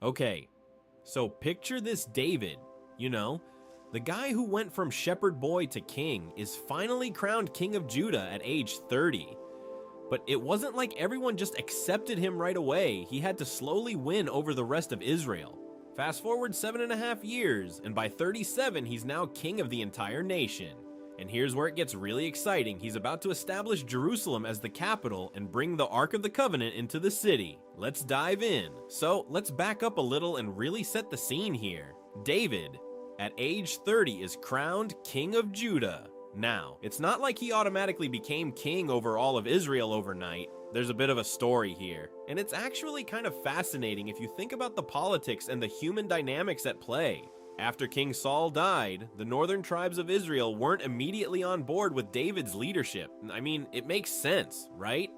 Okay, so picture this David, you know, the guy who went from shepherd boy to king is finally crowned king of Judah at age 30. But it wasn't like everyone just accepted him right away. He had to slowly win over the rest of Israel. Fast forward 7.5 years, and by 37, he's now king of the entire nation. And here's where it gets really exciting. He's about to establish Jerusalem as the capital and bring the Ark of the Covenant into the city. Let's dive in. So let's back up a little and really set the scene here. David, at age 30, is crowned king of Judah. Now, it's not like he automatically became king over all of Israel overnight. There's a bit of a story here, and it's actually kind of fascinating if you think about the politics and the human dynamics at play. After King Saul died, the northern tribes of Israel weren't immediately on board with David's leadership. I mean, it makes sense, right?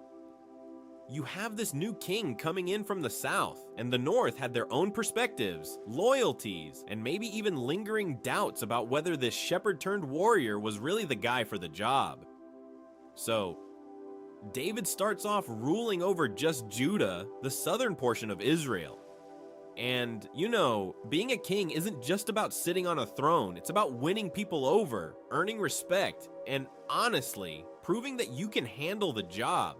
You have this new king coming in from the south, and the north had their own perspectives, loyalties, and maybe even lingering doubts about whether this shepherd-turned-warrior was really the guy for the job. So, David starts off ruling over just Judah, the southern portion of Israel. And, you know, being a king isn't just about sitting on a throne, it's about winning people over, earning respect, and honestly, proving that you can handle the job.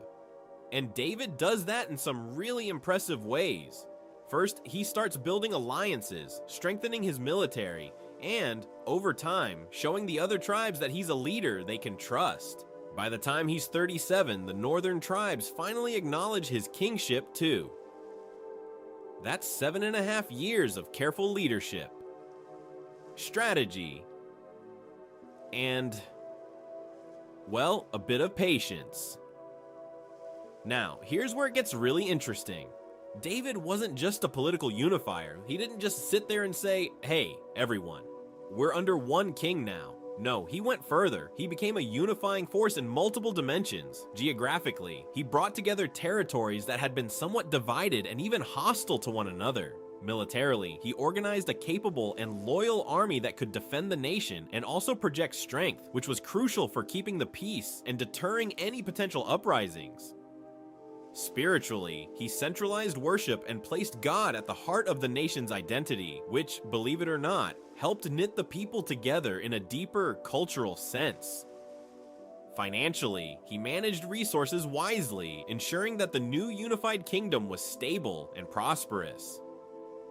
And David does that in some really impressive ways. First, he starts building alliances, strengthening his military, and, over time, showing the other tribes that he's a leader they can trust. By the time he's 37, the northern tribes finally acknowledge his kingship too. That's 7.5 years of careful leadership, strategy, and, well, a bit of patience. Now, here's where it gets really interesting. David wasn't just a political unifier. He didn't just sit there and say, hey, everyone, we're under one king now. No, he went further. He became a unifying force in multiple dimensions. Geographically, he brought together territories that had been somewhat divided and even hostile to one another. Militarily, he organized a capable and loyal army that could defend the nation and also project strength, which was crucial for keeping the peace and deterring any potential uprisings. Spiritually, he centralized worship and placed God at the heart of the nation's identity, which, believe it or not, helped knit the people together in a deeper cultural sense. Financially, he managed resources wisely, ensuring that the new unified kingdom was stable and prosperous.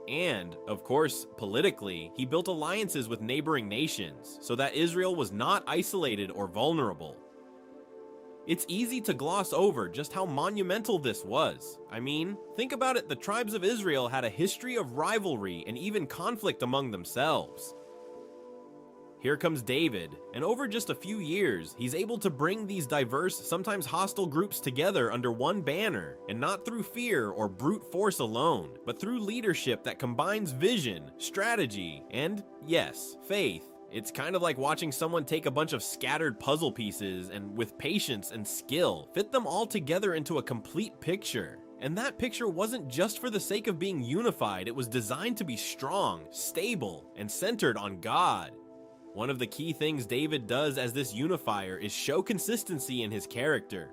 And, of course, politically, he built alliances with neighboring nations so that Israel was not isolated or vulnerable. It's easy to gloss over just how monumental this was. I mean, think about it, the tribes of Israel had a history of rivalry and even conflict among themselves. Here comes David, and over just a few years, he's able to bring these diverse, sometimes hostile groups together under one banner, and not through fear or brute force alone, but through leadership that combines vision, strategy, and, yes, faith. It's kind of like watching someone take a bunch of scattered puzzle pieces and, with patience and skill, fit them all together into a complete picture. And that picture wasn't just for the sake of being unified, it was designed to be strong, stable, and centered on God. One of the key things David does as this unifier is show consistency in his character.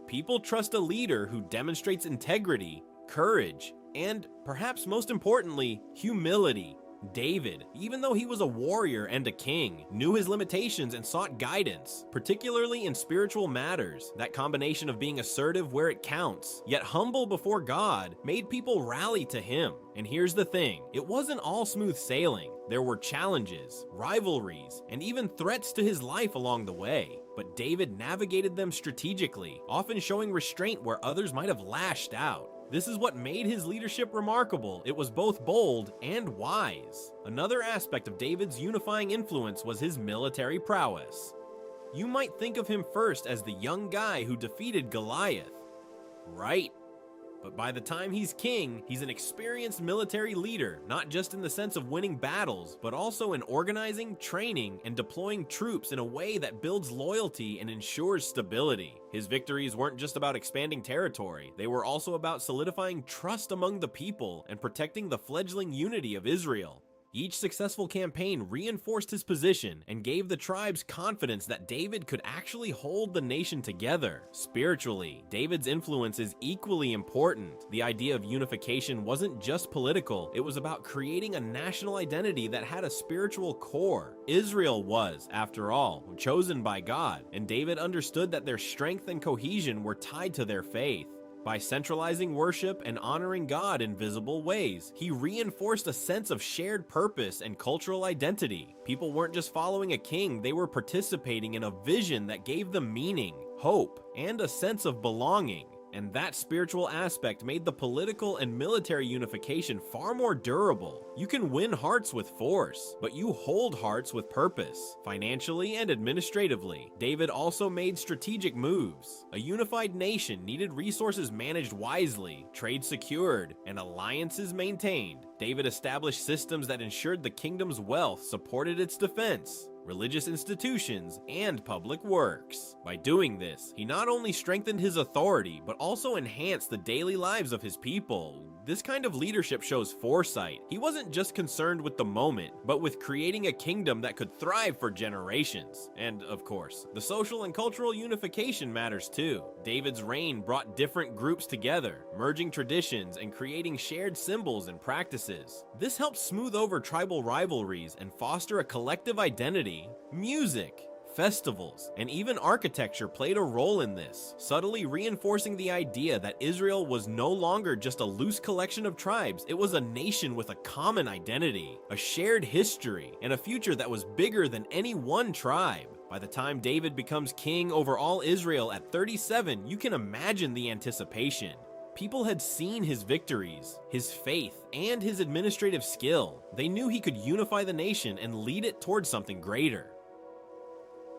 People trust a leader who demonstrates integrity, courage, and, perhaps most importantly, humility. David, even though he was a warrior and a king, knew his limitations and sought guidance, particularly in spiritual matters. That combination of being assertive where it counts, yet humble before God, made people rally to him. And here's the thing, it wasn't all smooth sailing. There were challenges, rivalries, and even threats to his life along the way. But David navigated them strategically, often showing restraint where others might have lashed out. This is what made his leadership remarkable. It was both bold and wise. Another aspect of David's unifying influence was his military prowess. You might think of him first as the young guy who defeated Goliath. Right. But by the time he's king, he's an experienced military leader, not just in the sense of winning battles, but also in organizing, training, and deploying troops in a way that builds loyalty and ensures stability. His victories weren't just about expanding territory, they were also about solidifying trust among the people and protecting the fledgling unity of Israel. Each successful campaign reinforced his position and gave the tribes confidence that David could actually hold the nation together. Spiritually, David's influence is equally important. The idea of unification wasn't just political, it was about creating a national identity that had a spiritual core. Israel was, after all, chosen by God, and David understood that their strength and cohesion were tied to their faith. By centralizing worship and honoring God in visible ways, he reinforced a sense of shared purpose and cultural identity. People weren't just following a king, they were participating in a vision that gave them meaning, hope, and a sense of belonging. And that spiritual aspect made the political and military unification far more durable. You can win hearts with force, but you hold hearts with purpose, financially and administratively. David also made strategic moves. A unified nation needed resources managed wisely, trade secured, and alliances maintained. David established systems that ensured the kingdom's wealth supported its defense, religious institutions, and public works. By doing this, he not only strengthened his authority, but also enhanced the daily lives of his people. This kind of leadership shows foresight. He wasn't just concerned with the moment, but with creating a kingdom that could thrive for generations. And, of course, the social and cultural unification matters too. David's reign brought different groups together, merging traditions and creating shared symbols and practices. This helped smooth over tribal rivalries and foster a collective identity. Music, festivals, and even architecture played a role in this, subtly reinforcing the idea that Israel was no longer just a loose collection of tribes, it was a nation with a common identity, a shared history, and a future that was bigger than any one tribe. By the time David becomes king over all Israel at 37, you can imagine the anticipation. People had seen his victories, his faith, and his administrative skill. They knew he could unify the nation and lead it towards something greater.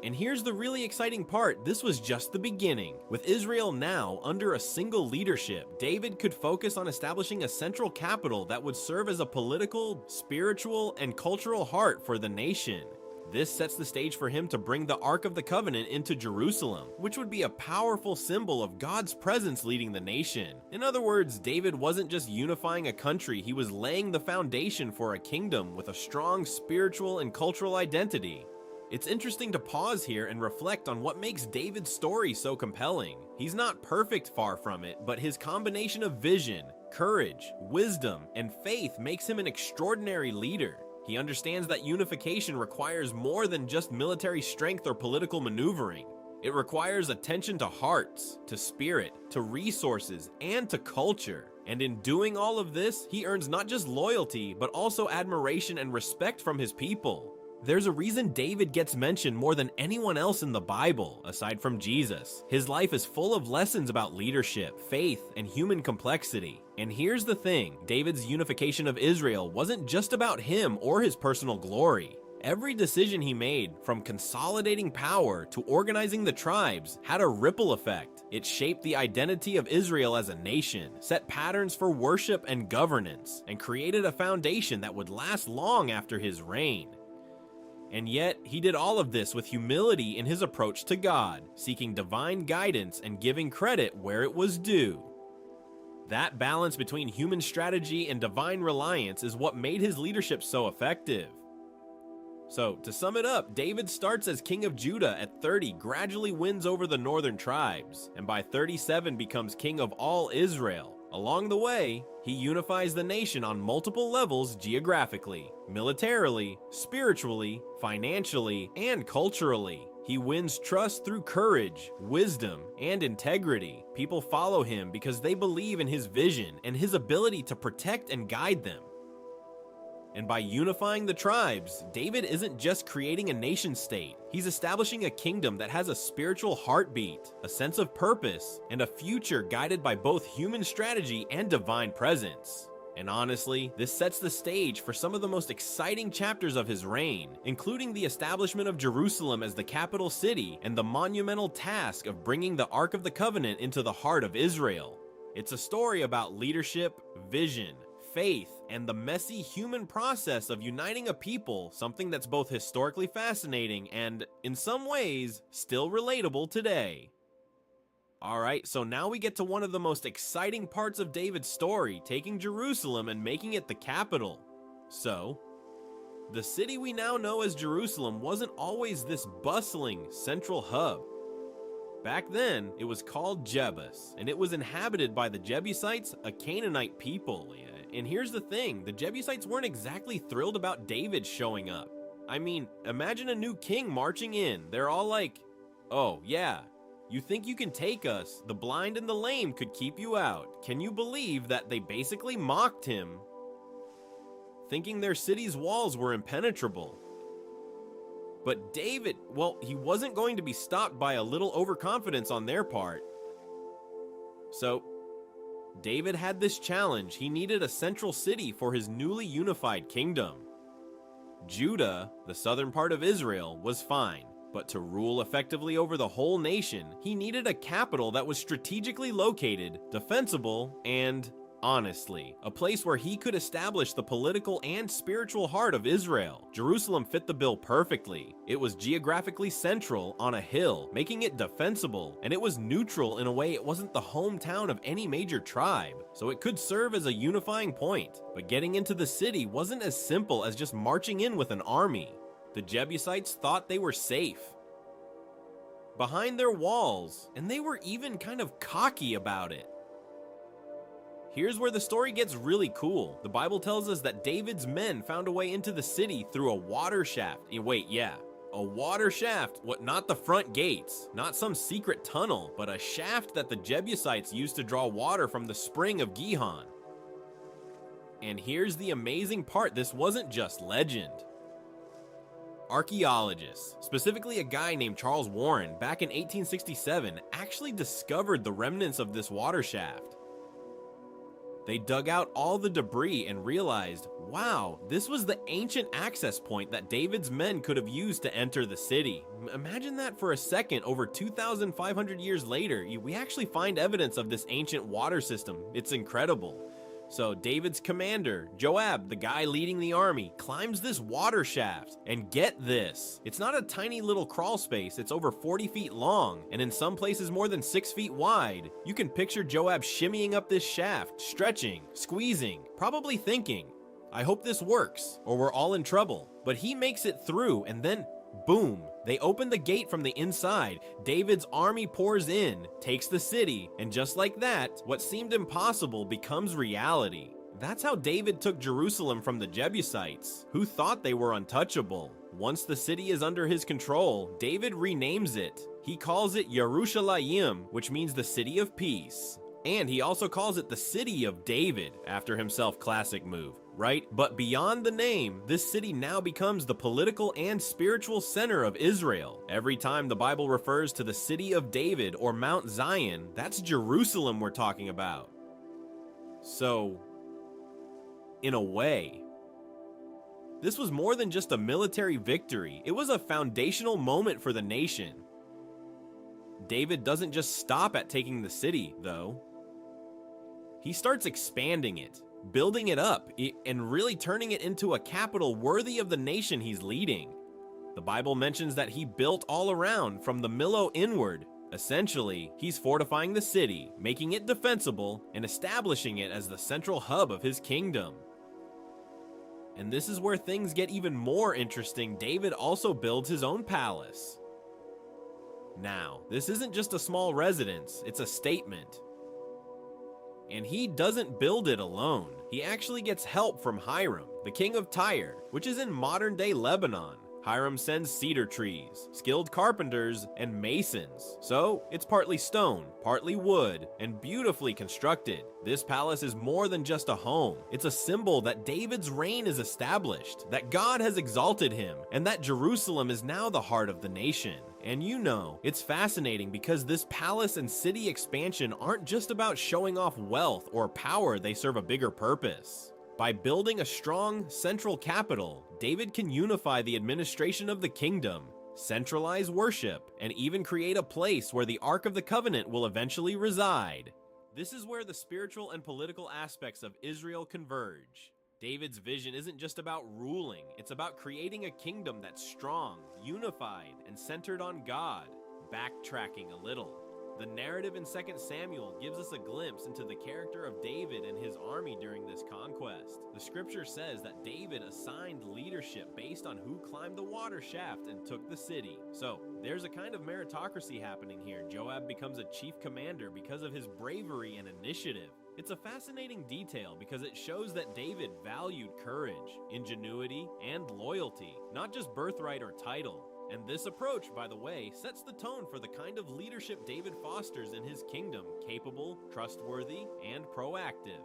And here's the really exciting part, this was just the beginning. With Israel now under a single leadership, David could focus on establishing a central capital that would serve as a political, spiritual, and cultural heart for the nation. This sets the stage for him to bring the Ark of the Covenant into Jerusalem, which would be a powerful symbol of God's presence leading the nation. In other words, David wasn't just unifying a country, he was laying the foundation for a kingdom with a strong spiritual and cultural identity. It's interesting to pause here and reflect on what makes David's story so compelling. He's not perfect, far from it, but his combination of vision, courage, wisdom, and faith makes him an extraordinary leader. He understands that unification requires more than just military strength or political maneuvering. It requires attention to hearts, to spirit, to resources, and to culture. And in doing all of this, he earns not just loyalty, but also admiration and respect from his people. There's a reason David gets mentioned more than anyone else in the Bible, aside from Jesus. His life is full of lessons about leadership, faith, and human complexity. And here's the thing, David's unification of Israel wasn't just about him or his personal glory. Every decision he made, from consolidating power to organizing the tribes, had a ripple effect. It shaped the identity of Israel as a nation, set patterns for worship and governance, and created a foundation that would last long after his reign. And yet, he did all of this with humility in his approach to God, seeking divine guidance and giving credit where it was due. That balance between human strategy and divine reliance is what made his leadership so effective. So, to sum it up, David starts as king of Judah at 30, gradually wins over the northern tribes, and by 37 becomes king of all Israel. Along the way, he unifies the nation on multiple levels geographically, militarily, spiritually, financially, and culturally. He wins trust through courage, wisdom, and integrity. People follow him because they believe in his vision and his ability to protect and guide them. And by unifying the tribes, David isn't just creating a nation state. He's establishing a kingdom that has a spiritual heartbeat, a sense of purpose, and a future guided by both human strategy and divine presence. And honestly, this sets the stage for some of the most exciting chapters of his reign, including the establishment of Jerusalem as the capital city and the monumental task of bringing the Ark of the Covenant into the heart of Israel. It's a story about leadership, vision, faith, and the messy human process of uniting a people, something that's both historically fascinating and, in some ways, still relatable today. Alright, so now we get to one of the most exciting parts of David's story, taking Jerusalem and making it the capital. So, The city we now know as Jerusalem wasn't always this bustling central hub. Back then, it was called Jebus, and it was inhabited by the Jebusites, a Canaanite people. And here's the thing, the Jebusites weren't exactly thrilled about David showing up. I mean, imagine a new king marching in. They're all like, "Oh, yeah, you think you can take us? The blind and the lame could keep you out." Can you believe that they basically mocked him, thinking their city's walls were impenetrable? But David, well, he wasn't going to be stopped by a little overconfidence on their part. So, David had this challenge. He needed a central city for his newly unified kingdom. Judah, the southern part of Israel, was fine, but to rule effectively over the whole nation, he needed a capital that was strategically located, defensible, and honestly, a place where he could establish the political and spiritual heart of Israel. Jerusalem fit the bill perfectly. It was geographically central on a hill, making it defensible, and it was neutral in a way it wasn't the hometown of any major tribe, so it could serve as a unifying point. But getting into the city wasn't as simple as just marching in with an army. The Jebusites thought they were safe behind their walls, and they were even kind of cocky about it. Here's where the story gets really cool. The Bible tells us that David's men found a way into the city through a water shaft. Wait, yeah, a water shaft. What, not the front gates, not some secret tunnel, but a shaft that the Jebusites used to draw water from the spring of Gihon. And here's the amazing part, this wasn't just legend. Archaeologists, specifically a guy named Charles Warren, back in 1867, actually discovered the remnants of this water shaft. They dug out all the debris and realized, wow, this was the ancient access point that David's men could have used to enter the city. Imagine that for a second. Over 2,500 years later, we actually find evidence of this ancient water system. It's incredible. So David's commander, Joab, the guy leading the army, climbs this water shaft. And get this, it's not a tiny little crawl space, it's over 40 feet long, and in some places more than 6 feet wide. You can picture Joab shimmying up this shaft, stretching, squeezing, probably thinking, I hope this works, or we're all in trouble. But he makes it through, and then boom, they open the gate from the inside. David's army pours in, takes the city, and just like that, what seemed impossible becomes reality. That's how David took Jerusalem from the Jebusites, who thought they were untouchable. Once the city is under his control, David renames it. He calls it Yerushalayim, which means the city of peace. And he also calls it the city of David, after himself. Classic move, right? But beyond the name, this city now becomes the political and spiritual center of Israel. Every time the Bible refers to the city of David or Mount Zion, that's Jerusalem we're talking about. So, in a way, this was more than just a military victory. It was a foundational moment for the nation. David doesn't just stop at taking the city, though. He starts expanding it, building it up, and really turning it into a capital worthy of the nation he's leading. The Bible mentions that he built all around, from the Millo inward. Essentially, he's fortifying the city, making it defensible, and establishing it as the central hub of his kingdom. And this is where things get even more interesting. David also builds his own palace. Now, this isn't just a small residence, it's a statement. And he doesn't build it alone. He actually gets help from Hiram, the king of Tyre, which is in modern-day Lebanon. Hiram sends cedar trees, skilled carpenters, and masons. So, it's partly stone, partly wood, and beautifully constructed. This palace is more than just a home. It's a symbol that David's reign is established, that God has exalted him, and that Jerusalem is now the heart of the nation. And you know, it's fascinating because this palace and city expansion aren't just about showing off wealth or power, they serve a bigger purpose. By building a strong central capital, David can unify the administration of the kingdom, centralize worship, and even create a place where the Ark of the Covenant will eventually reside. This is where the spiritual and political aspects of Israel converge. David's vision isn't just about ruling, it's about creating a kingdom that's strong, unified, and centered on God. Backtracking a little. The narrative in 2 Samuel gives us a glimpse into the character of David and his army during this conquest. The scripture says that David assigned leadership based on who climbed the water shaft and took the city. So, there's a kind of meritocracy happening here. Joab becomes a chief commander because of his bravery and initiative. It's a fascinating detail because it shows that David valued courage, ingenuity, and loyalty, not just birthright or title. And this approach, by the way, sets the tone for the kind of leadership David fosters in his kingdom: capable, trustworthy, and proactive.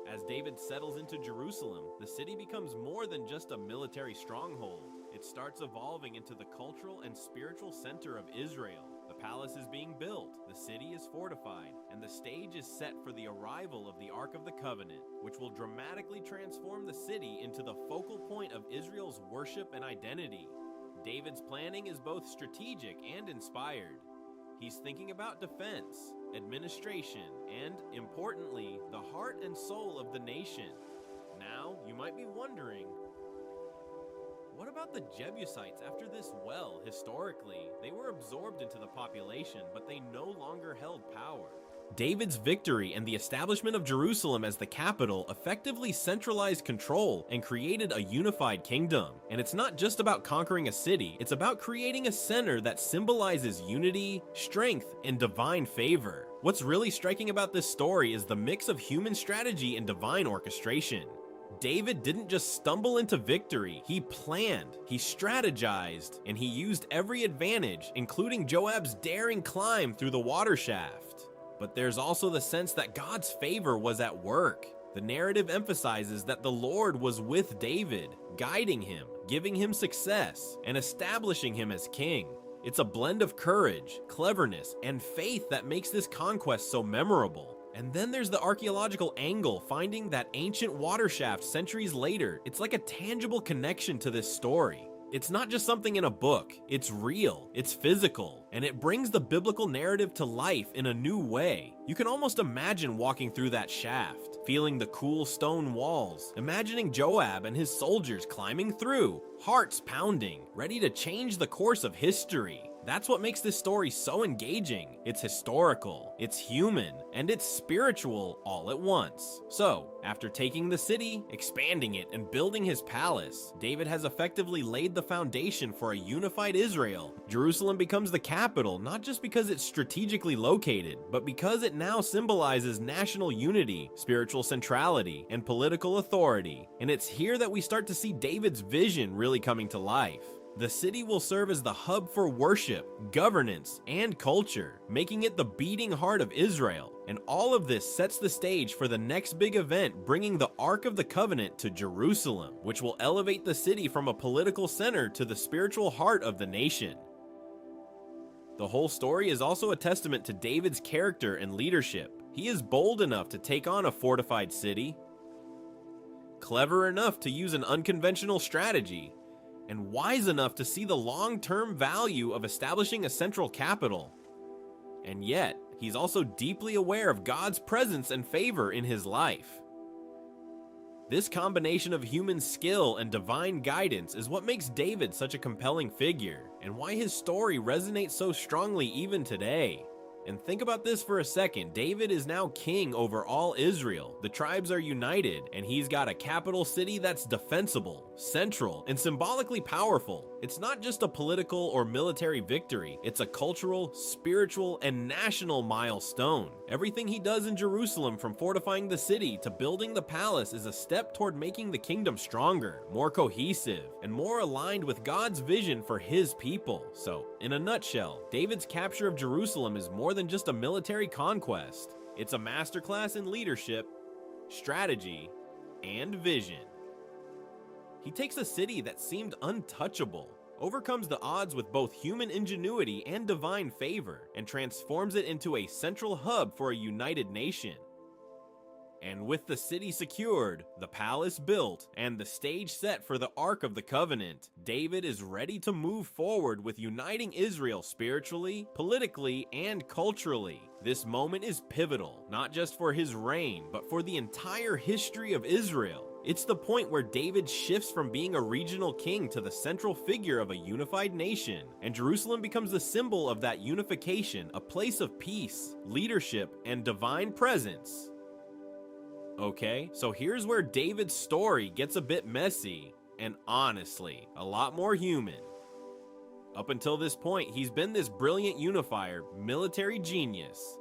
As David settles into Jerusalem, the city becomes more than just a military stronghold. It starts evolving into the cultural and spiritual center of Israel. The palace is being built, the city is fortified, and the stage is set for the arrival of the Ark of the Covenant, which will dramatically transform the city into the focal point of Israel's worship and identity. David's planning is both strategic and inspired. He's thinking about defense, administration, and, importantly, the heart and soul of the nation. Now, you might be wondering, what about the Jebusites after this? Well, historically, they were absorbed into the population, but they no longer held power. David's victory and the establishment of Jerusalem as the capital effectively centralized control and created a unified kingdom. And it's not just about conquering a city, it's about creating a center that symbolizes unity, strength, and divine favor. What's really striking about this story is the mix of human strategy and divine orchestration. David didn't just stumble into victory, he planned, he strategized, and he used every advantage, including Joab's daring climb through the water shaft. But there's also the sense that God's favor was at work. The narrative emphasizes that the Lord was with David, guiding him, giving him success, and establishing him as king. It's a blend of courage, cleverness, and faith that makes this conquest so memorable. And then there's the archaeological angle, finding that ancient water shaft centuries later. It's like a tangible connection to this story. It's not just something in a book, it's real, it's physical, and it brings the biblical narrative to life in a new way. You can almost imagine walking through that shaft, feeling the cool stone walls, imagining Joab and his soldiers climbing through, hearts pounding, ready to change the course of history. That's what makes this story so engaging. It's historical, it's human, and it's spiritual all at once. So, after taking the city, expanding it, and building his palace, David has effectively laid the foundation for a unified Israel. Jerusalem becomes the capital, not just because it's strategically located, but because it now symbolizes national unity, spiritual centrality, and political authority. And it's here that we start to see David's vision really coming to life. The city will serve as the hub for worship, governance, and culture, making it the beating heart of Israel. And all of this sets the stage for the next big event, bringing the Ark of the Covenant to Jerusalem, which will elevate the city from a political center to the spiritual heart of the nation. The whole story is also a testament to David's character and leadership. He is bold enough to take on a fortified city, clever enough to use an unconventional strategy, and wise enough to see the long-term value of establishing a central capital. And yet, he's also deeply aware of God's presence and favor in his life. This combination of human skill and divine guidance is what makes David such a compelling figure, and why his story resonates so strongly even today. And think about this for a second. David is now king over all Israel. The tribes are united, and he's got a capital city that's defensible, central, and symbolically powerful. It's not just a political or military victory, it's a cultural, spiritual, and national milestone. Everything he does in Jerusalem, from fortifying the city to building the palace, is a step toward making the kingdom stronger, more cohesive, and more aligned with God's vision for his people. So, in a nutshell, David's capture of Jerusalem is more than just a military conquest. It's a masterclass in leadership, strategy, and vision. He takes a city that seemed untouchable, overcomes the odds with both human ingenuity and divine favor, and transforms it into a central hub for a united nation. And with the city secured, the palace built, and the stage set for the Ark of the Covenant, David is ready to move forward with uniting Israel spiritually, politically, and culturally. This moment is pivotal, not just for his reign, but for the entire history of Israel. It's the point where David shifts from being a regional king to the central figure of a unified nation, and Jerusalem becomes the symbol of that unification, a place of peace, leadership, and divine presence. Okay, so here's where David's story gets a bit messy, and honestly, a lot more human. Up until this point, he's been this brilliant unifier, military genius,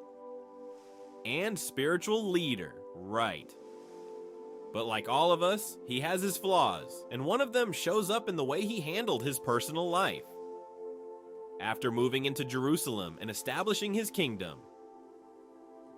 and spiritual leader, right? But like all of us, he has his flaws, and one of them shows up in the way he handled his personal life. After moving into Jerusalem and establishing his kingdom,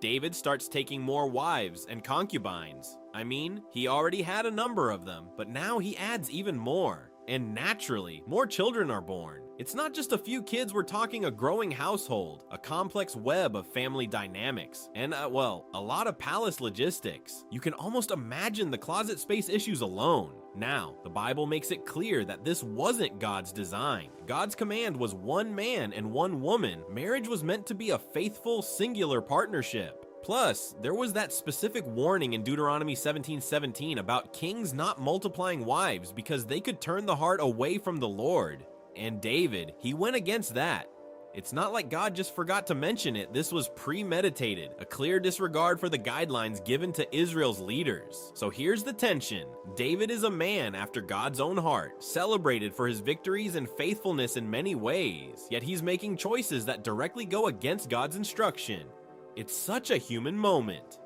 David starts taking more wives and concubines. I mean, he already had a number of them, but now he adds even more. And naturally, more children are born. It's not just a few kids, we're talking a growing household, a complex web of family dynamics, and well, a lot of palace logistics. You can almost imagine the closet space issues alone. Now, the Bible makes it clear that this wasn't God's design. God's command was one man and one woman. Marriage was meant to be a faithful, singular partnership. Plus, there was that specific warning in Deuteronomy 17:17 about kings not multiplying wives because they could turn the heart away from the Lord. And David, he went against that. It's not like God just forgot to mention it. This was premeditated, a clear disregard for the guidelines given to Israel's leaders. So here's the tension. David is a man after God's own heart, celebrated for his victories and faithfulness in many ways, yet he's making choices that directly go against God's instruction. It's such a human moment.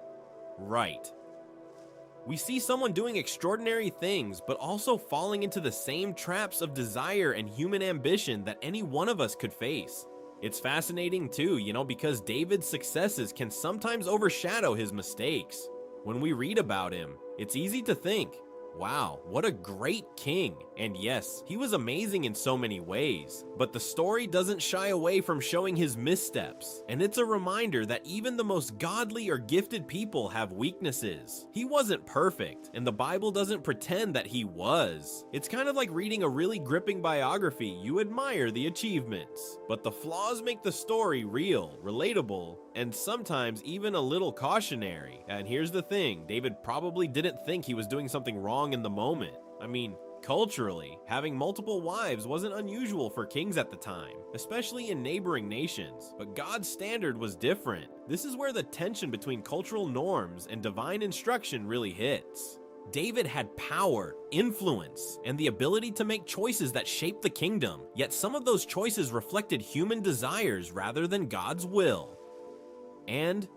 Right. We see someone doing extraordinary things, but also falling into the same traps of desire and human ambition that any one of us could face. It's fascinating too, because David's successes can sometimes overshadow his mistakes. When we read about him, it's easy to think, wow, what a great king. And yes, he was amazing in so many ways, but the story doesn't shy away from showing his missteps. And it's a reminder that even the most godly or gifted people have weaknesses. He wasn't perfect, and the Bible doesn't pretend that he was. It's kind of like reading a really gripping biography. You admire the achievements, but the flaws make the story real, relatable, and sometimes even a little cautionary. And here's the thing, David probably didn't think he was doing something wrong in the moment. I mean, culturally, having multiple wives wasn't unusual for kings at the time, especially in neighboring nations, but God's standard was different. This is where the tension between cultural norms and divine instruction really hits. David had power, influence, and the ability to make choices that shaped the kingdom, yet some of those choices reflected human desires rather than God's will. And,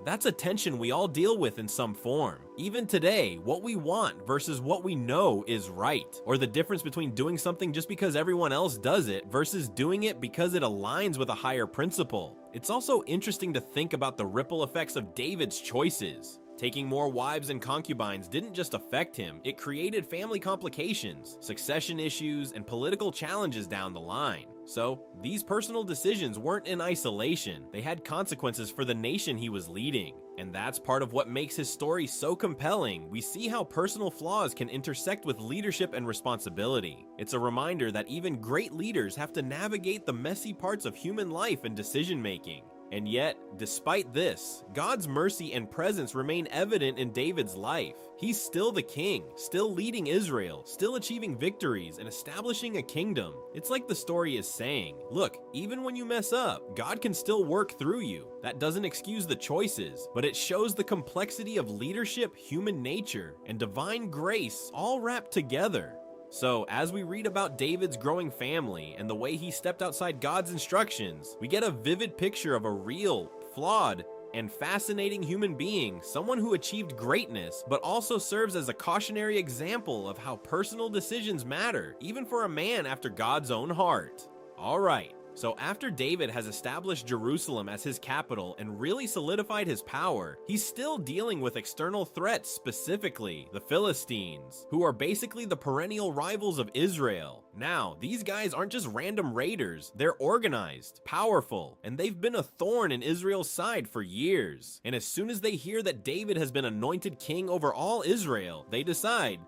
that's a tension we all deal with in some form. Even today, what we want versus what we know is right, or the difference between doing something just because everyone else does it versus doing it because it aligns with a higher principle. It's also interesting to think about the ripple effects of David's choices. Taking more wives and concubines didn't just affect him, it created family complications, succession issues, and political challenges down the line. So, these personal decisions weren't in isolation, they had consequences for the nation he was leading. And that's part of what makes his story so compelling. We see how personal flaws can intersect with leadership and responsibility. It's a reminder that even great leaders have to navigate the messy parts of human life and decision making. And yet, despite this, God's mercy and presence remain evident in David's life. He's still the king, still leading Israel, still achieving victories and establishing a kingdom. It's like the story is saying, look, even when you mess up, God can still work through you. That doesn't excuse the choices, but it shows the complexity of leadership, human nature, and divine grace all wrapped together. So, as we read about David's growing family and the way he stepped outside God's instructions, we get a vivid picture of a real, flawed, and fascinating human being, someone who achieved greatness, but also serves as a cautionary example of how personal decisions matter, even for a man after God's own heart. Alright. So after David has established Jerusalem as his capital and really solidified his power, he's still dealing with external threats, specifically the Philistines, who are basically the perennial rivals of Israel. Now, these guys aren't just random raiders, they're organized, powerful, and they've been a thorn in Israel's side for years. And as soon as they hear that David has been anointed king over all Israel, they decide,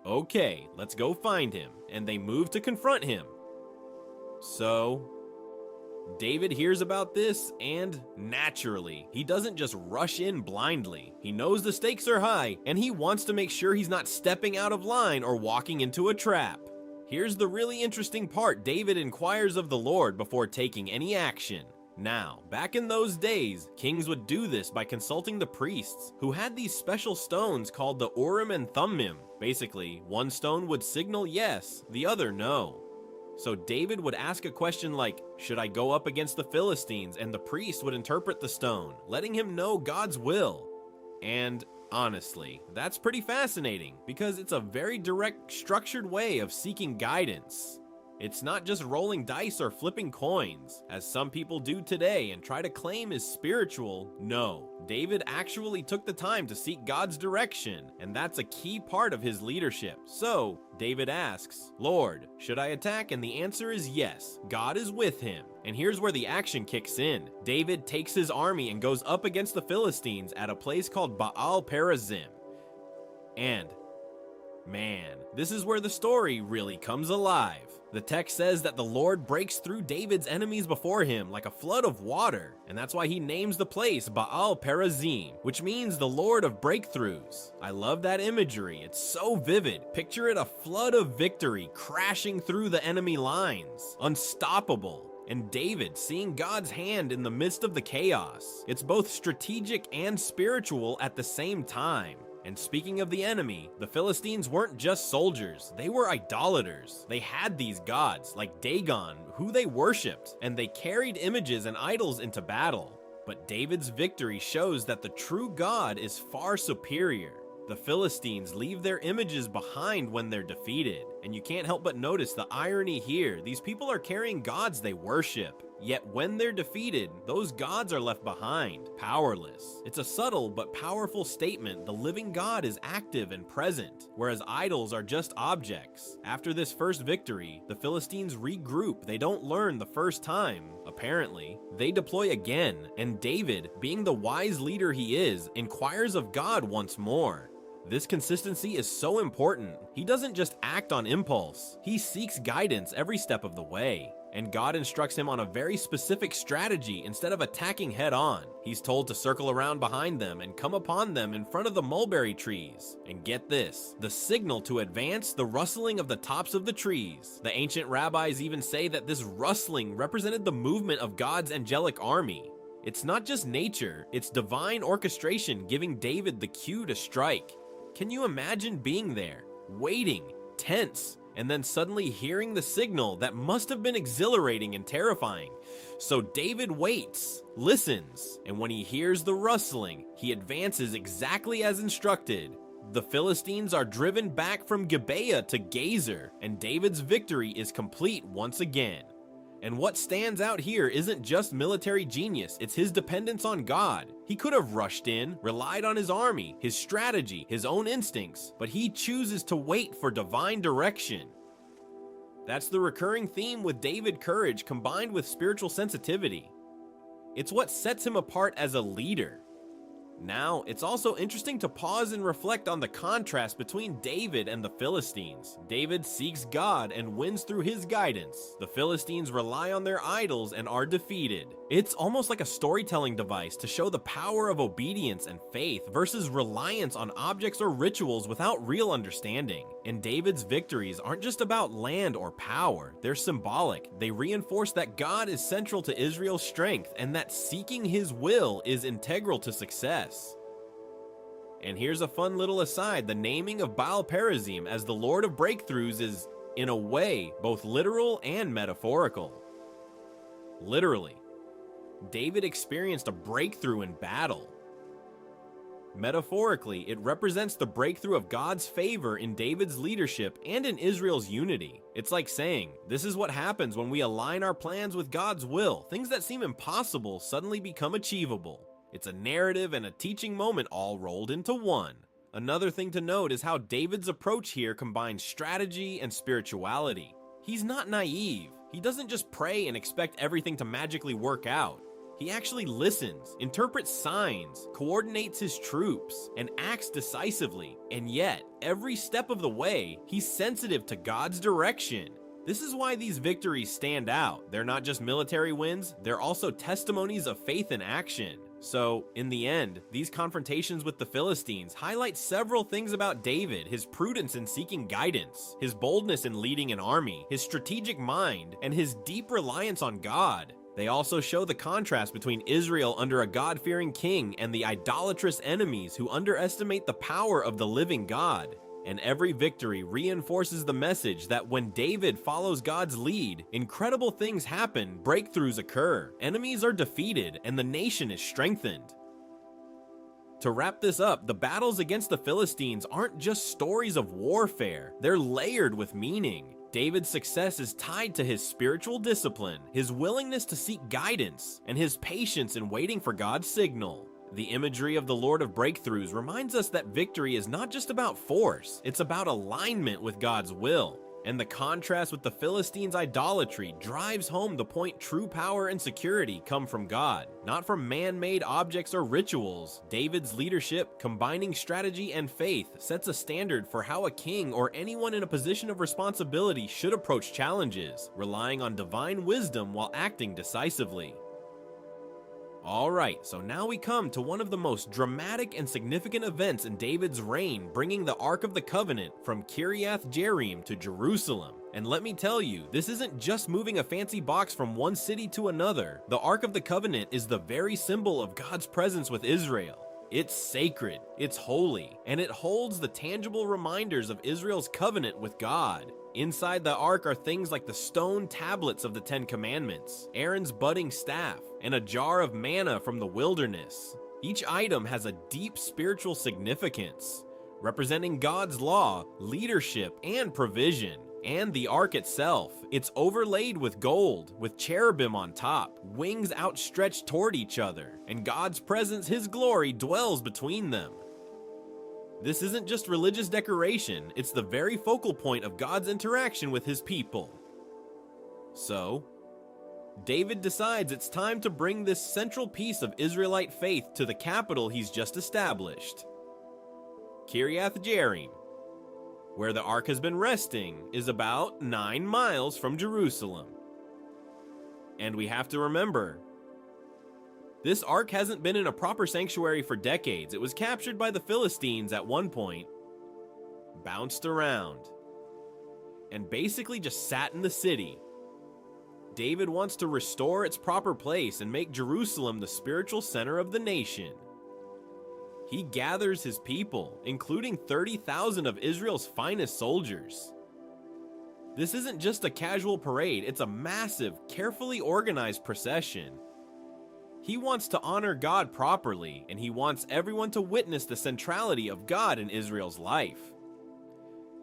okay, let's go find him, and they move to confront him. So, David hears about this, and naturally, he doesn't just rush in blindly. He knows the stakes are high, and he wants to make sure he's not stepping out of line or walking into a trap. Here's the really interesting part: David inquires of the Lord before taking any action. Now, back in those days, kings would do this by consulting the priests, who had these special stones called the Urim and Thummim. Basically, one stone would signal yes, the other no. So David would ask a question like, should I go up against the Philistines? And the priest would interpret the stone, letting him know God's will. And honestly, that's pretty fascinating, because it's a very direct, structured way of seeking guidance. It's not just rolling dice or flipping coins, as some people do today and try to claim is spiritual. No, David actually took the time to seek God's direction, and that's a key part of his leadership. So, David asks, Lord, should I attack? And the answer is yes, God is with him. And here's where the action kicks in. David takes his army and goes up against the Philistines at a place called Baal-perazim. And man, this is where the story really comes alive. The text says that the Lord breaks through David's enemies before him like a flood of water, and that's why he names the place Baal-perazim, which means the Lord of breakthroughs. I love that imagery, it's so vivid. Picture it, a flood of victory crashing through the enemy lines, unstoppable. And David seeing God's hand in the midst of the chaos. It's both strategic and spiritual at the same time. And speaking of the enemy, the Philistines weren't just soldiers, they were idolaters. They had these gods, like Dagon, who they worshipped, and they carried images and idols into battle. But David's victory shows that the true God is far superior. The Philistines leave their images behind when they're defeated, and you can't help but notice the irony here. These people are carrying gods they worship. Yet when they're defeated, those gods are left behind, powerless. It's a subtle but powerful statement. The living God is active and present, whereas idols are just objects. After this first victory, the Philistines regroup. They don't learn the first time, apparently. They deploy again, and David, being the wise leader he is, inquires of God once more. This consistency is so important. He doesn't just act on impulse. He seeks guidance every step of the way. And God instructs him on a very specific strategy. Instead of attacking head on, he's told to circle around behind them and come upon them in front of the mulberry trees. And get this, the signal to advance, the rustling of the tops of the trees. The ancient rabbis even say that this rustling represented the movement of God's angelic army. It's not just nature, it's divine orchestration giving David the cue to strike. Can you imagine being there, waiting, tense, and then suddenly hearing the signal? That must have been exhilarating and terrifying. So David waits, listens, and when he hears the rustling, he advances exactly as instructed. The Philistines are driven back from Gibeah to Gezer, and David's victory is complete once again. And what stands out here isn't just military genius, it's his dependence on God. He could have rushed in, relied on his army, his strategy, his own instincts, but he chooses to wait for divine direction. That's the recurring theme with David: courage combined with spiritual sensitivity. It's what sets him apart as a leader. Now, it's also interesting to pause and reflect on the contrast between David and the Philistines. David seeks God and wins through his guidance. The Philistines rely on their idols and are defeated. It's almost like a storytelling device to show the power of obedience and faith versus reliance on objects or rituals without real understanding. And David's victories aren't just about land or power, they're symbolic. They reinforce that God is central to Israel's strength and that seeking his will is integral to success. And here's a fun little aside: the naming of Baal-perazim as the Lord of breakthroughs is, in a way, both literal and metaphorical. Literally, David experienced a breakthrough in battle. Metaphorically, it represents the breakthrough of God's favor in David's leadership and in Israel's unity. It's like saying, this is what happens when we align our plans with God's will. Things that seem impossible suddenly become achievable. It's a narrative and a teaching moment all rolled into one. Another thing to note is how David's approach here combines strategy and spirituality. He's not naive. He doesn't just pray and expect everything to magically work out. He actually listens, interprets signs, coordinates his troops, and acts decisively. And yet, every step of the way, he's sensitive to God's direction. This is why these victories stand out. They're not just military wins, they're also testimonies of faith in action. So, in the end, these confrontations with the Philistines highlight several things about David: his prudence in seeking guidance, his boldness in leading an army, his strategic mind, and his deep reliance on God. They also show the contrast between Israel under a God-fearing king and the idolatrous enemies who underestimate the power of the living God. And every victory reinforces the message that when David follows God's lead, incredible things happen, breakthroughs occur, enemies are defeated, and the nation is strengthened. To wrap this up, the battles against the Philistines aren't just stories of warfare, they're layered with meaning. David's success is tied to his spiritual discipline, his willingness to seek guidance, and his patience in waiting for God's signal. The imagery of the Lord of Breakthroughs reminds us that victory is not just about force, it's about alignment with God's will. And the contrast with the Philistines' idolatry drives home the point: true power and security come from God, not from man-made objects or rituals. David's leadership, combining strategy and faith, sets a standard for how a king or anyone in a position of responsibility should approach challenges, relying on divine wisdom while acting decisively. Alright, so now we come to one of the most dramatic and significant events in David's reign, bringing the Ark of the Covenant from Kiriath Jearim to Jerusalem. And let me tell you, this isn't just moving a fancy box from one city to another. The Ark of the Covenant is the very symbol of God's presence with Israel. It's sacred, it's holy, and it holds the tangible reminders of Israel's covenant with God. Inside the ark are things like the stone tablets of the Ten Commandments, Aaron's budding staff, and a jar of manna from the wilderness. Each item has a deep spiritual significance, representing God's law, leadership, and provision. And the ark itself, it's overlaid with gold, with cherubim on top, wings outstretched toward each other, and God's presence, His glory, dwells between them. This isn't just religious decoration, it's the very focal point of God's interaction with His people. So, David decides it's time to bring this central piece of Israelite faith to the capital he's just established. Kiriath Jearim, where the ark has been resting, is about 9 miles from Jerusalem. And we have to remember, this ark hasn't been in a proper sanctuary for decades. It was captured by the Philistines at one point, bounced around, and basically just sat in the city. David wants to restore its proper place and make Jerusalem the spiritual center of the nation. He gathers his people, including 30,000 of Israel's finest soldiers. This isn't just a casual parade, it's a massive, carefully organized procession. He wants to honor God properly, and he wants everyone to witness the centrality of God in Israel's life.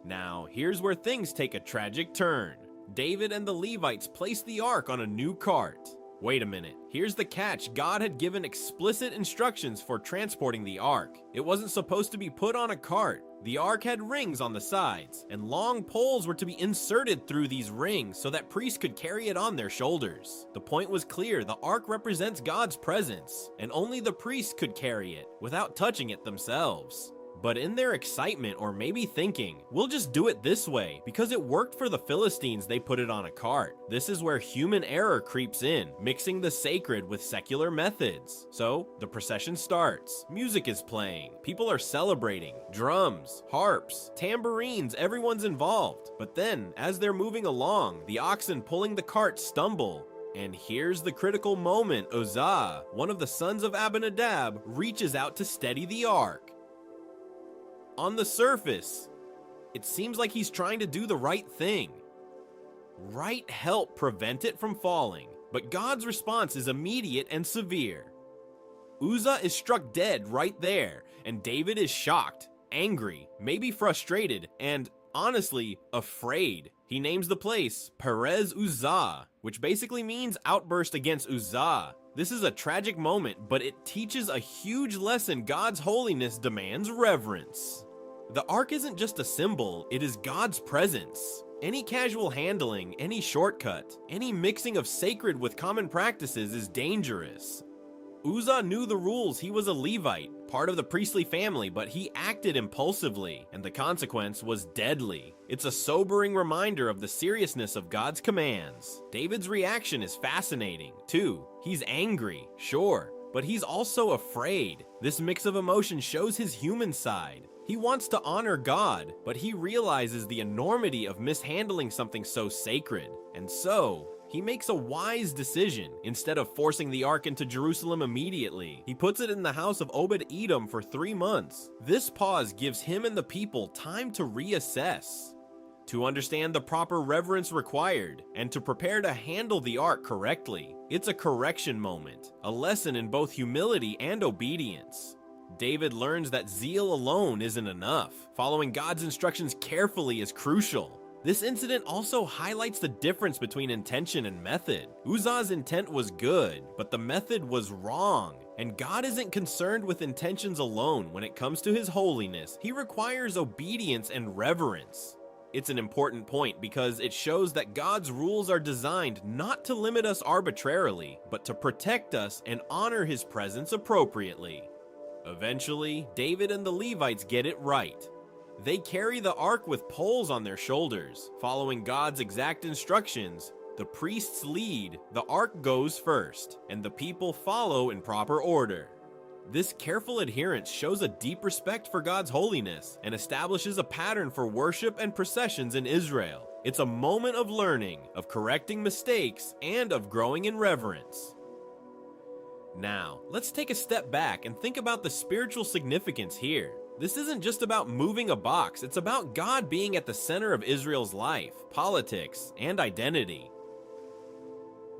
Now, here's where things take a tragic turn. David and the Levites place the ark on a new cart. Wait a minute, here's the catch: God had given explicit instructions for transporting the ark. It wasn't supposed to be put on a cart. The ark had rings on the sides, and long poles were to be inserted through these rings so that priests could carry it on their shoulders. The point was clear: the ark represents God's presence, and only the priests could carry it without touching it themselves. But in their excitement, or maybe thinking, we'll just do it this way, because it worked for the Philistines, they put it on a cart. This is where human error creeps in, mixing the sacred with secular methods. So, the procession starts. Music is playing. People are celebrating. Drums, harps, tambourines, everyone's involved. But then, as they're moving along, the oxen pulling the cart stumble. And here's the critical moment: Uzzah, one of the sons of Abinadab, reaches out to steady the ark. On the surface, it seems like he's trying to do the right thing. Right help prevent it from falling, but God's response is immediate and severe. Uzzah is struck dead right there, and David is shocked, angry, maybe frustrated, and honestly, afraid. He names the place Perez Uzzah, which basically means outburst against Uzzah. This is a tragic moment, but it teaches a huge lesson: God's holiness demands reverence. The ark isn't just a symbol, it is God's presence. Any casual handling, any shortcut, any mixing of sacred with common practices is dangerous. Uzzah knew the rules. He was a Levite, part of the priestly family, but he acted impulsively, and the consequence was deadly. It's a sobering reminder of the seriousness of God's commands. David's reaction is fascinating, too. He's angry, sure, but he's also afraid. This mix of emotion shows his human side. He wants to honor God, but he realizes the enormity of mishandling something so sacred, and so he makes a wise decision. Instead of forcing the ark into Jerusalem immediately, he puts it in the house of Obed-Edom for 3 months. This pause gives him and the people time to reassess, to understand the proper reverence required, and to prepare to handle the ark correctly. It's a correction moment, a lesson in both humility and obedience. David learns that zeal alone isn't enough. Following God's instructions carefully is crucial. This incident also highlights the difference between intention and method. Uzzah's intent was good, but the method was wrong. And God isn't concerned with intentions alone when it comes to his holiness. He requires obedience and reverence. It's an important point because it shows that God's rules are designed not to limit us arbitrarily, but to protect us and honor his presence appropriately. Eventually, David and the Levites get it right. They carry the ark with poles on their shoulders. Following God's exact instructions, the priests lead, the ark goes first, and the people follow in proper order. This careful adherence shows a deep respect for God's holiness and establishes a pattern for worship and processions in Israel. It's a moment of learning, of correcting mistakes, and of growing in reverence. Now, let's take a step back and think about the spiritual significance here. This isn't just about moving a box, it's about God being at the center of Israel's life, politics, and identity.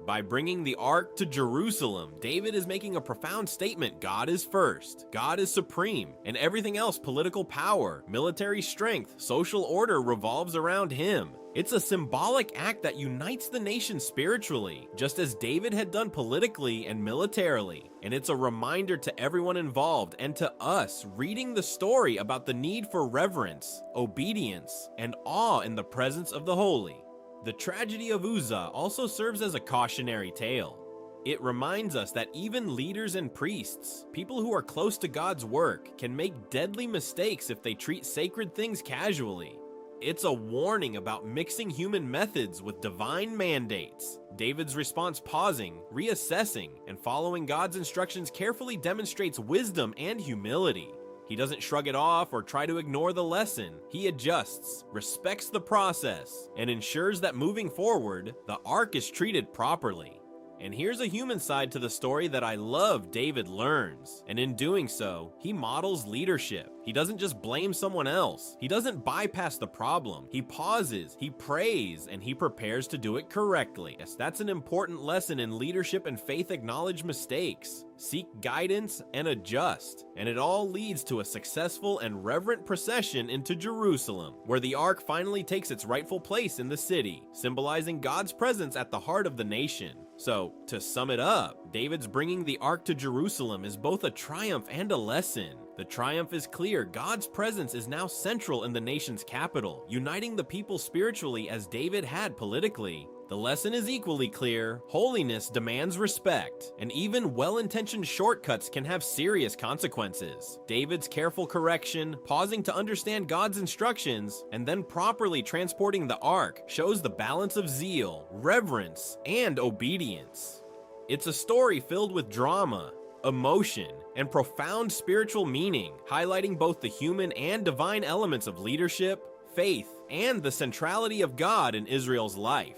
By bringing the ark to Jerusalem, David is making a profound statement. God is first, God is supreme, and everything else, political power, military strength, social order, revolves around him. It's a symbolic act that unites the nation spiritually, just as David had done politically and militarily. And it's a reminder to everyone involved and to us reading the story about the need for reverence, obedience, and awe in the presence of the holy. The tragedy of Uzzah also serves as a cautionary tale. It reminds us that even leaders and priests, people who are close to God's work, can make deadly mistakes if they treat sacred things casually. It's a warning about mixing human methods with divine mandates. David's response, pausing, reassessing, and following God's instructions carefully demonstrates wisdom and humility. He doesn't shrug it off or try to ignore the lesson. He adjusts, respects the process, and ensures that moving forward, the ark is treated properly. And here's a human side to the story that I love David learns. And in doing so, he models leadership. He doesn't just blame someone else. He doesn't bypass the problem. He pauses, he prays, and he prepares to do it correctly. Yes, that's an important lesson in leadership and faith. Acknowledge mistakes, seek guidance, and adjust. And it all leads to a successful and reverent procession into Jerusalem, where the ark finally takes its rightful place in the city, symbolizing God's presence at the heart of the nation. So, to sum it up, David's bringing the ark to Jerusalem is both a triumph and a lesson. The triumph is clear. God's presence is now central in the nation's capital, uniting the people spiritually as David had politically. The lesson is equally clear. Holiness demands respect, and even well-intentioned shortcuts can have serious consequences. David's careful correction, pausing to understand God's instructions, and then properly transporting the ark shows the balance of zeal, reverence, and obedience. It's a story filled with drama, emotion, and profound spiritual meaning, highlighting both the human and divine elements of leadership, faith, and the centrality of God in Israel's life.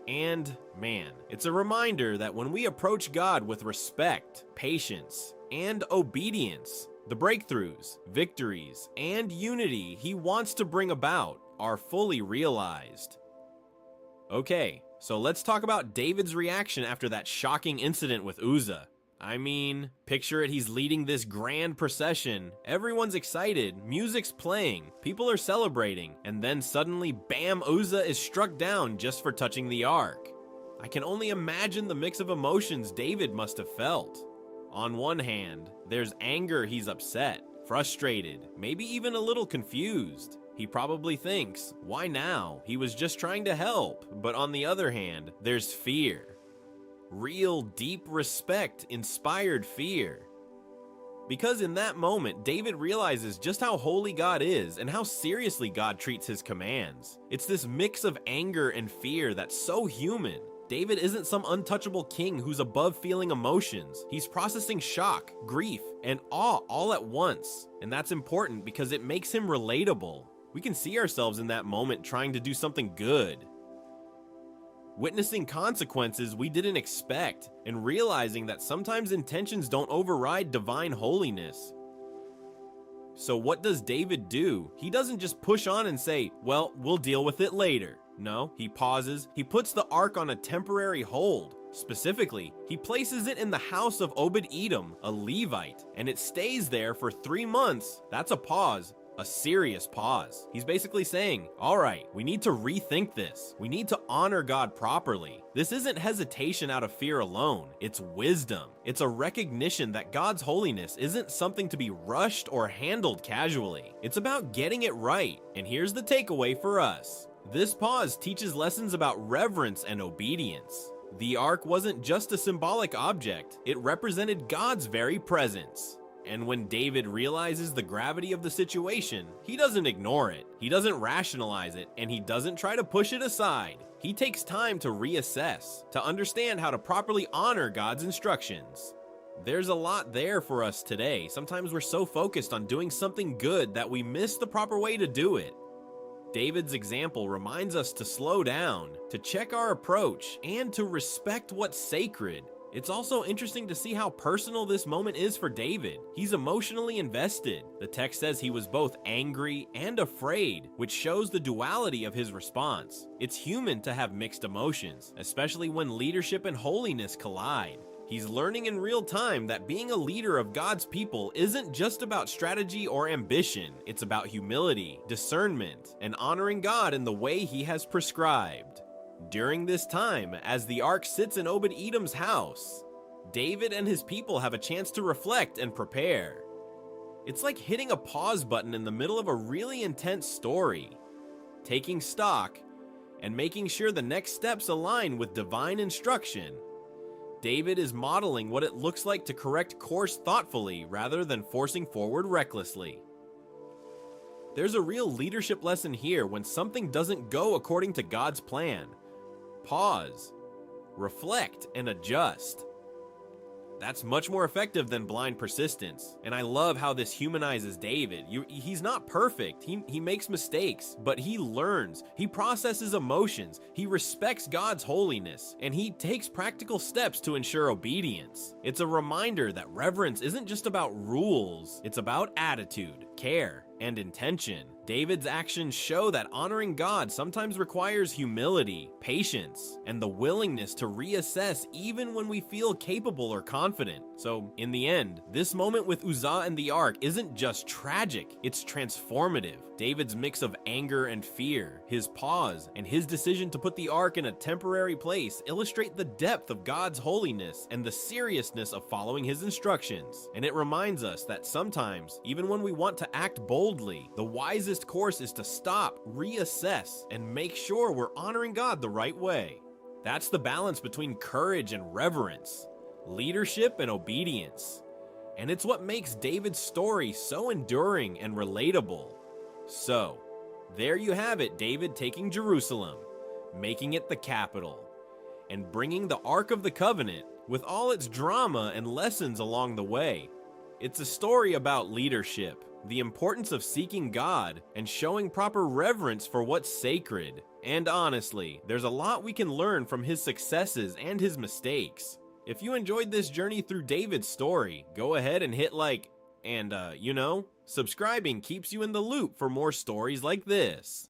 And man, it's a reminder that when we approach God with respect, patience, and obedience, the breakthroughs, victories, and unity He wants to bring about are fully realized. Okay, so let's talk about David's reaction after that shocking incident with Uzzah. I mean, picture it, he's leading this grand procession, everyone's excited, music's playing, people are celebrating, and then suddenly, bam, Uzzah is struck down just for touching the ark. I can only imagine the mix of emotions David must have felt. On one hand, there's anger, he's upset, frustrated, maybe even a little confused. He probably thinks, why now? He was just trying to help. But on the other hand, there's fear. Real deep respect inspired fear. Because in that moment, David realizes just how holy God is and how seriously God treats his commands. It's this mix of anger and fear that's so human. David isn't some untouchable king who's above feeling emotions. He's processing shock, grief, and awe all at once. And that's important because it makes him relatable. We can see ourselves in that moment trying to do something good, witnessing consequences we didn't expect, and realizing that sometimes intentions don't override divine holiness. So what does David do? He doesn't just push on and say, well, we'll deal with it later. No, he pauses. He puts the ark on a temporary hold. Specifically, he places it in the house of Obed-Edom, a Levite, and it stays there for 3 months. That's a pause. A serious pause. He's basically saying, all right, we need to rethink this. We need to honor God properly. This isn't hesitation out of fear alone. It's wisdom. It's a recognition that God's holiness isn't something to be rushed or handled casually. It's about getting it right. And here's the takeaway for us. This pause teaches lessons about reverence and obedience. The ark wasn't just a symbolic object. It represented God's very presence. And when David realizes the gravity of the situation, he doesn't ignore it, he doesn't rationalize it, and he doesn't try to push it aside. He takes time to reassess, to understand how to properly honor God's instructions. There's a lot there for us today. Sometimes we're so focused on doing something good that we miss the proper way to do it. David's example reminds us to slow down, to check our approach, and to respect what's sacred. It's also interesting to see how personal this moment is for David. He's emotionally invested. The text says he was both angry and afraid, which shows the duality of his response. It's human to have mixed emotions, especially when leadership and holiness collide. He's learning in real time that being a leader of God's people isn't just about strategy or ambition. It's about humility, discernment, and honoring God in the way he has prescribed. During this time, as the ark sits in Obed-Edom's house, David and his people have a chance to reflect and prepare. It's like hitting a pause button in the middle of a really intense story, taking stock, and making sure the next steps align with divine instruction. David is modeling what it looks like to correct course thoughtfully rather than forcing forward recklessly. There's a real leadership lesson here when something doesn't go according to God's plan. Pause, reflect, and adjust. That's much more effective than blind persistence. And I love how this humanizes David. He's not perfect. He makes mistakes, but he learns. He processes emotions. He respects God's holiness, and he takes practical steps to ensure obedience. It's a reminder that reverence isn't just about rules. It's about attitude, care, and intention. David's actions show that honoring God sometimes requires humility, patience, and the willingness to reassess even when we feel capable or confident. So, in the end, this moment with Uzzah and the ark isn't just tragic, it's transformative. David's mix of anger and fear, his pause, and his decision to put the ark in a temporary place illustrate the depth of God's holiness and the seriousness of following his instructions. And it reminds us that sometimes, even when we want to act boldly, the wisest course is to stop, reassess, and make sure we're honoring God the right way. That's the balance between courage and reverence, leadership and obedience. And it's what makes David's story so enduring and relatable. So, there you have it, David taking Jerusalem, making it the capital, and bringing the Ark of the Covenant with all its drama and lessons along the way. It's a story about leadership, the importance of seeking God, and showing proper reverence for what's sacred. And honestly, there's a lot we can learn from his successes and his mistakes. If you enjoyed this journey through David's story, go ahead and hit like, and subscribing keeps you in the loop for more stories like this.